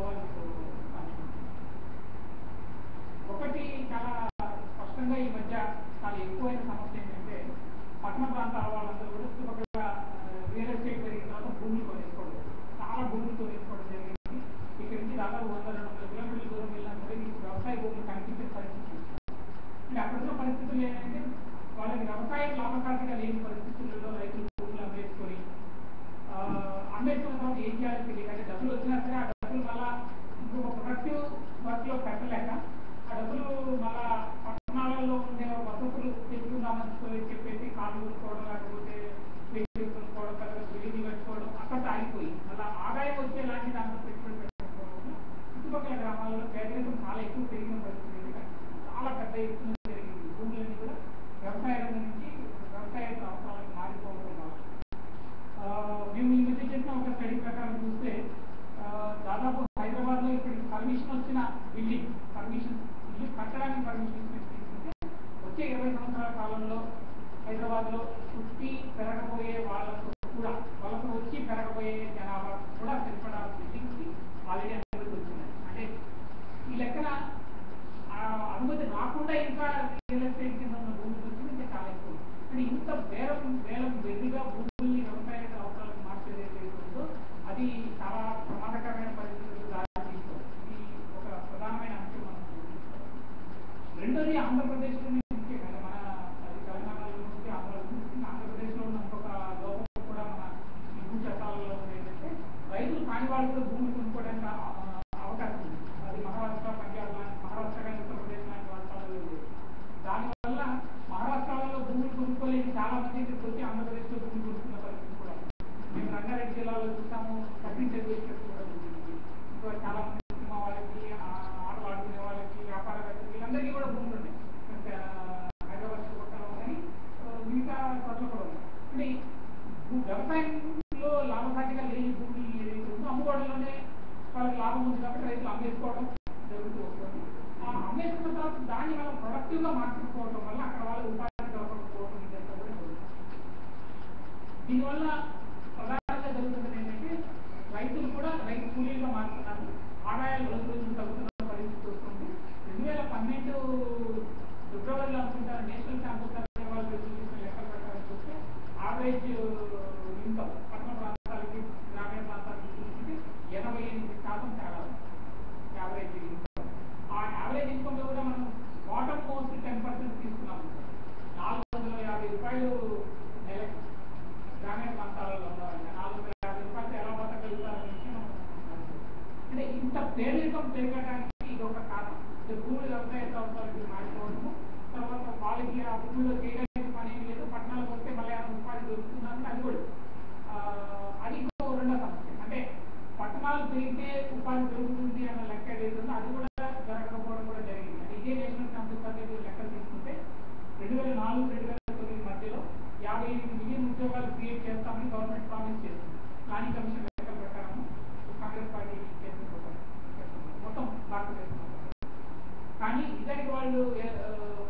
అనుభవాలు ఒకటి చాలా స్పష్టంగా ఈ మధ్య చాలా ఎక్కువైన సమస్య ఏంటంటే పట్టణ ప్రాంతాల వాళ్ళందరూ కూడా చుట్టుపక్కల రియల్ ఎస్టేట్ పెరిగిన తర్వాత భూములు కొనేసుకోవడం, చాలా భూములు కొనేసుకోవడం జరిగింది. ఇక్కడి నుంచి దాదాపు 100-200 కిలోమీటర్ల దూరం వెళ్ళినా సరే మీకు వ్యవసాయ భూములు కనిపించే పరిస్థితి. అంటే అక్కడున్న పరిస్థితులు ఏంటంటే వాళ్ళకి వ్యవసాయం లాభసాటిగా లేని పరిస్థితుల్లో రైతులు భూములు అమ్మేసుకొని అమ్మేసుకున్న తర్వాత ఏం చేయాలో తెలియదు. అంటే డబ్బులు వచ్చినా సరే ఆ డబ్బులు మళ్ళా ఇంకొక ప్రొడక్టివ్ వర్క్లో పెట్టలేక ఆ డబ్బులు మళ్ళా పట్టణాలలో ఉండే వసతులు తెచ్చుకుందామని చెప్పేసి కార్లు కొనుక్కోవడం, లేకపోతే వెహికల్ కొనుక్కోవడం, పెద్ద బిల్డింగ్ కట్టుకోవడం అక్కడ ఆగిపోయి మళ్ళీ ఆదాయం వచ్చేలాంటి దాంట్లో పెట్టుబడి పెట్టకపోవడం వల్ల చుట్టుపక్కల గ్రామాలలో పేదరికం చాలా ఎక్కువ పెరిగిన పరిస్థితి, చాలా పెద్ద ఎత్తున జరిగింది. భూములన్నీ కూడా వ్యవసాయ రంగం నుంచి వ్యవసాయ అవసరాలకు మారిపోవడం వల్ల మేము ఈ మధ్య చేసిన ఒక స్టడీ ప్రకారం చూస్తే దాదాపు హైదరాబాద్లో ఇప్పటికి పర్మిషన్ వచ్చిన బిల్డింగ్ ఇల్లు కట్టడానికి పర్మిషన్ తీసుకుంటే వచ్చే 20 సంవత్సరాల కాలంలో హైదరాబాద్లో పుట్టి పెరగబోయే వాళ్ళతో కూడా వలస వచ్చి పెరగబోయే జనాభా కూడా సరిపడా బిల్డింగ్కి ఆల్రెడీ అనుమతి వచ్చింది. అంటే ఈ లెక్కన అనుమతి రాకుండా ఇంకా రియల్ ఎస్టేట్ కింద ఉన్న భూములు వచ్చింది చాలా ఎక్కువ. అంటే ఇంత వేలం వెర్రిగా భూముల్ని వ్యవసాయ అవసరాలకు మార్చేది ఉందో అది చాలా ప్రమాదకరమైన పరిస్థితులకు దారితీస్తుంది. ఇది ఒక ప్రధానమైన అంశం మనం చూపించాలి. రెండోది ఆంధ్రప్రదేశ్లోనే ముఖ్యంగా మన అది తెలంగాణలో నుంచి ఆంధ్రప్రదేశ్లో ఉన్న ఇంకొక లోపం కూడా మన ఈ భూ చట్టాలలో ఏంటంటే రైతులు కాని వాళ్ళు కూడా భూములు కొనుక్కోవడానికి అవకాశం ఉంది. అది మహారాష్ట్ర, పంజాబ్ మహారాష్ట్ర కానీ ఉత్తరప్రదేశ్ లాంటి రాష్ట్రాలలో లేదు. దానివల్ల మహారాష్ట్రలో భూములు కొనుక్కోలేని చాలా మంది ఇక్కడికి వచ్చి ఆంధ్రప్రదేశ్లో భూములు కొనుక్కున్న పరిస్థితి కూడా మేము రంగారెడ్డి జిల్లాలో చూసాము. కట్టించేది కూడా ఉంటుంది. ఇంకా చాలా మంది సినిమా వాళ్ళకి, ఆటలు ఆడుకునే వాళ్ళకి, వ్యాపారవేత్తలు వీళ్ళందరికీ కూడా భూములు ఉన్నాయి. హైదరాబాద్ చుట్టుపక్కల కానీ మిగతా చోట్ల కూడా ఉన్నాయి. అంటే వ్యవసాయంలో లాభసాటిగా లేని భూమి ఏదైతే ఉందో అమ్ముకోవడంలోనే వాళ్ళకి లాభం ఉంది కాబట్టి రైతులు అమ్మేసుకోవడం జరుగుతూ వస్తుంది. అమ్మేసుకున్న తర్వాత దాన్ని మనం ప్రొడక్టివ్గా మార్చుకోవడం వల్ల అక్కడ వాళ్ళు ఉపాధి దొరకకపోవడం ఇదంతా కూడా జరుగుతుంది. దీనివల్ల ప్రధానంగా జరుగుతున్నది ఏంటంటే రైతులు కూడా రైతు కూలీలుగా మారుతున్నారు. ఆదాయాలు రోజు తగ్గుతున్న పరిస్థితి వస్తుంది. 2012 ఫిబ్రవరిలో అనుకుంటారు నేషనల్ క్యాంపస్ సర్వే వాళ్ళు చూసిన లెక్కల ప్రకారం చూస్తే యావరేజ్ ఇన్కమ్ పట్టణ ప్రాంతాలకి గ్రామీణ ప్రాంతాలకి చూస్తే 88% తేడా ఉంది. యావరేజ్ ఇన్కమ్ ఆ యావరేజ్ ఇన్కమ్లో కూడా మనం బాటమ్ మోస్ట్ 10% తీసుకున్నాము. 450 రూపాయలు నెలకు గ్రామీణ ప్రాంతాలలో ఉన్నవాళ్ళని 450 రూపాయలతో ఎలా బతకగలుగుతారనే విషయం మనం అంటే ఇంత పేదరికం పెరగడానికి ఇది ఒక కారణం. భూమి వ్యవసాయ అవసరాలకి మారిపోవడము, తర్వాత వాళ్ళకి ఆ భూమిలో చేయడానికి పని ఏం లేదు, పట్టణాలకు వస్తే మళ్ళీ ఉపాధి దొరుకుతుందని అది కూడా అది ఇంకో రెండో సమస్య. అంటే పట్టణాలు పెరిగితే ఉపాధి దొరుకుతుంది అన్న లెక్క ఏదైతుందో అది కూడా జరగకపోవడం కూడా జరిగింది. అంటే ఇదే నేషనల్ క్యాంపస్ సర్వే లెక్కలు తీసుకుంటే 2004-2009 మధ్యలో 58 మిలియన్ ఉద్యోగాలు క్రియేట్ చేస్తామని గవర్నమెంట్ ప్రామిస్ చేస్తుంది. ప్లానింగ్ కమిషన్ లెక్కల ప్రకారం కాంగ్రెస్ పార్టీ చేసిన మొత్తం భారతదేశంలో. కానీ నిజానికి వాళ్ళు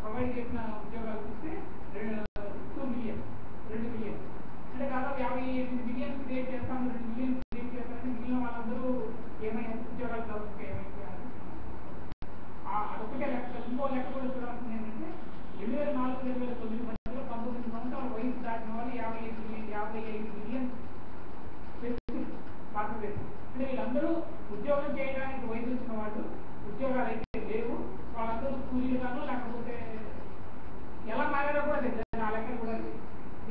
ప్రొవైడ్ చేసిన ఉద్యోగాలు చూస్తే 2 మిలియన్ అంటే దాదాపు 58 మిలియన్ క్రియేట్ చేస్తాము, 2 మిలియన్ క్రియేట్ చేస్తామంటే మిగిలిన వాళ్ళందరూ ఏమైనా ఉద్యోగాలు దొరికితే ఏమైతే అదొకటే లెక్క. ఇంకో లెక్క కూడా చూడాల్సింది ఏంటంటే 2004-2009 మధ్యలో 19 సంవత్సరాల వయసు దాటిన వాళ్ళు 55 మిలియన్ భారతదేశం. అంటే వీళ్ళందరూ ఉద్యోగం చేయడానికి వయసు వచ్చిన వాళ్ళు, ఉద్యోగాలు అయితే లేవు, వాళ్ళందరూ కూలీలుగాను లేకపోతే ఎలా మారారో కూడా తెలియదు, ఆ లెక్కలు కూడా లేదు.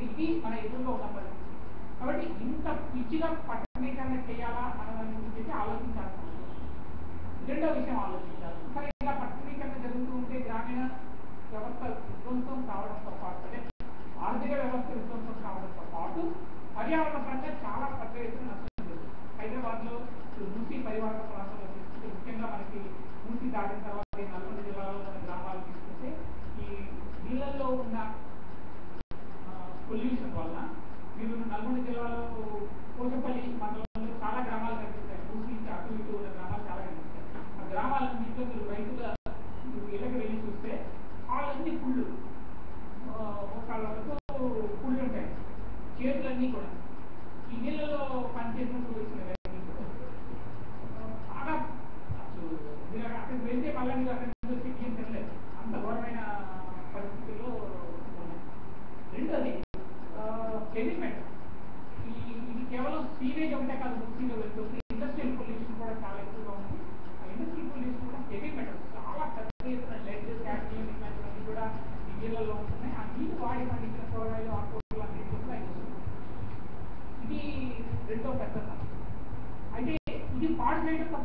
ఇది మన ఎదురుగా ఉన్న పరిస్థితి. కాబట్టి ఇంత పిచ్చిగా పట్టణీకరణ చేయాలా అన్న దాని గురించి ఆలోచించాల్సి ఉంటుంది. రెండో విషయం ఆలోచించాలి. సరే ఇలా పట్టణీకరణ జరుగుతూ ఉంటే గ్రామీణ వ్యవస్థ విధ్వంసం కావడంతో పాటు, అంటే ఆర్థిక వ్యవస్థ విధ్వంసం కావడంతో పాటు పర్యావరణ పరంగా చాలా పెద్ద ఎత్తున నష్టం జరుగుతుంది. హైదరాబాద్లో మూసీ పరివాహక ప్రాంతంలో తీసుకుంటే, ముఖ్యంగా మనకి మూసీ దాటిన తర్వాత నల్గొండ జిల్లాలో ఉన్న గ్రామాలు తీసుకుంటే ఈ నీళ్ళల్లో ఉన్న పొల్యూషన్ వల్ల మీరు నల్గొండ జిల్లాలో కోటపల్లి మండలంలో చాలా గ్రామాలు కనిపిస్తాయి. మూసీ అటు ఇటు ఉన్న గ్రామాలు చాలా కనిపిస్తాయి. ఆ గ్రామాలన్నీ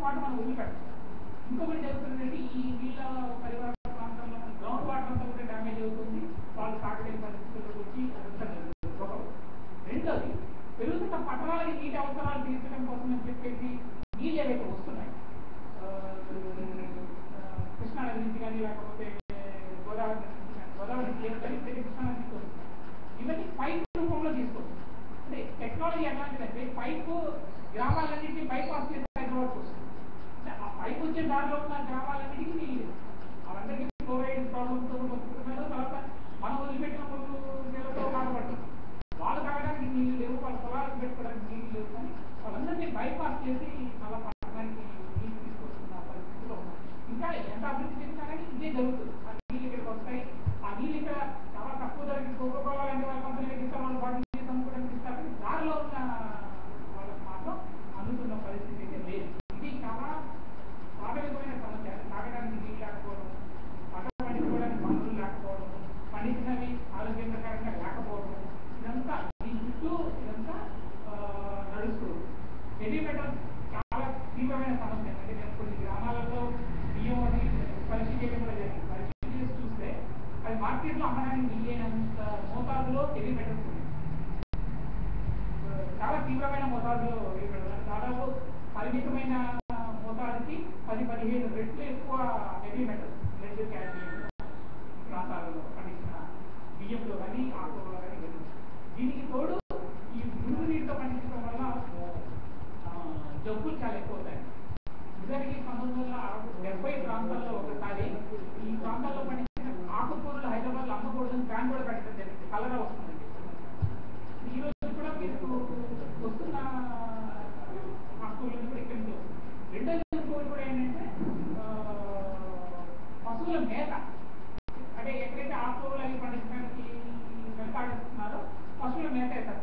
పాటు మనం వదిలిపెట్టాలి. ఇంకొకటి జరుగుతుందంటే ఈ నీళ్ళ పరివార ప్రాంతంలో గ్రౌండ్ వాటర్ అంతా కూడా డ్యామేజ్ అవుతుంది, వాళ్ళు తాగలేని పరిస్థితుల్లోకి వచ్చి అదంతా జరుగుతుంది. ఒకటి. రెండోది, పెరుగుతున్న పట్టణాలకి నీటి అవసరాలు తీర్చడం కోసం అని చెప్పేసి నీళ్ళు ఏవైతే వస్తున్నాయి కృష్ణానది నుంచి కానీ లేకపోతే గోదావరి నుంచి కానీ, గోదావరి నుంచి కానీ కృష్ణానది నుంచి వస్తున్నాయి. ఇవన్నీ పైప్ రూపంలో తీసుకొస్తుంది. అంటే టెక్నాలజీ ఎలాంటిదంటే పైపు గ్రామాలన్నింటినీ బైపాస్ చేసి హైదరాబాద్కి వస్తుంది. అంటే ఆ పైప్ వచ్చే దారిలో ఉన్న గ్రామాలన్నిటికీ నీళ్ళు వాళ్ళందరికీ ఫ్లోరైడ్ ప్రాబ్లంతో వస్తున్నారు. తర్వాత మనం వదిలిపెట్టిన నీళ్ళతో బాధపడుతున్నాం. వాళ్ళు తాగడానికి నీళ్ళు లేవు, వాళ్ళ పొలాలకు పెట్టుకోవడానికి నీళ్ళు లేవు, కానీ వాళ్ళందరినీ బైపాస్ చేసి అలా పట్టడానికి నీళ్ళు తీసుకొస్తున్న పరిస్థితిలో ఉన్నాయి. ఇంకా ఎంత అభివృద్ధి చెందినా ఇదే జరుగుతుంది. ఆ నీళ్ళు ఇక్కడికి వస్తాయి, ఆ నీళ్ళు ఇక్కడ చాలా తక్కువ ధరకి కోకోకోలా లాంటి వాళ్ళ కంపెనీలకు ఇస్తారు, వాళ్ళు బాటిల్ చేసి అమ్ముకోవడానికి ఇస్తారు. కానీ దారిలో ఉన్న వాళ్ళకి మాత్రం అందుతున్న పరిస్థితి అయితే లేదు. ఇది చాలా ప్రాథమికమైన సమస్య. తాగడానికి నీళ్ళు లేకపోవడం, పంట పండించుకోవడానికి వనరులు లేకపోవడం, పండించినవి ఆరోగ్య ప్రకారంగా లేకపోవడం, ఇదంతా ఈ చుట్టూ ఇదంతా నడుస్తుంది. హెవీ మెటల్స్ చాలా తీవ్రమైన సమస్య. అంటే నేను కొన్ని గ్రామాలలో బియ్యం అది పరీక్ష చేయడం కూడా జరిగింది. పరీక్ష చేసి చూస్తే అది మార్కెట్లో అమ్మడానికి వీలైనంత మోతాదులో హెవీ మెటల్స్ ఉన్నాయి. చాలా తీవ్రమైన మోతాదులో హెవీ మెటల్స్, దాదాపు పరిమితమైన మోతాదుకి 10-15 రెట్లు ఎక్కువ హెవీ మెటల్స్, లెడ్, క్యాల్షియం ప్రాంతాలలో పండించిన బియ్యంలో కానీ ఆకుకూరలో కానీ వెళ్తుంది. దీనికి తోడు ఈ మురుగు నీటితో పండించడం వల్ల జబ్బులు చాలా ఎక్కువ అవుతాయి. నిజానికి 1970 ప్రాంతాల్లో ఒకసారి ఈ ప్రాంతాల్లో పండించిన ఆకుకూరలు హైదరాబాద్లో అమ్మకూడదని బ్యాన్ కూడా పెట్టడం జరిగింది. కలరా వస్తుందండి. ఈ రోజు కూడా మీకు వస్తున్న ఆకుకూరలు కూడా ఇక్కడి నుంచి వస్తుంది. రెండో ఇంకోటి కూడా ఏంటంటే పశువుల మేత. అంటే ఎక్కడైతే ఆకుకూరలు అవి పండించడానికి వెళ్తాడుతున్నారో పశువుల మేత వేస్తారు.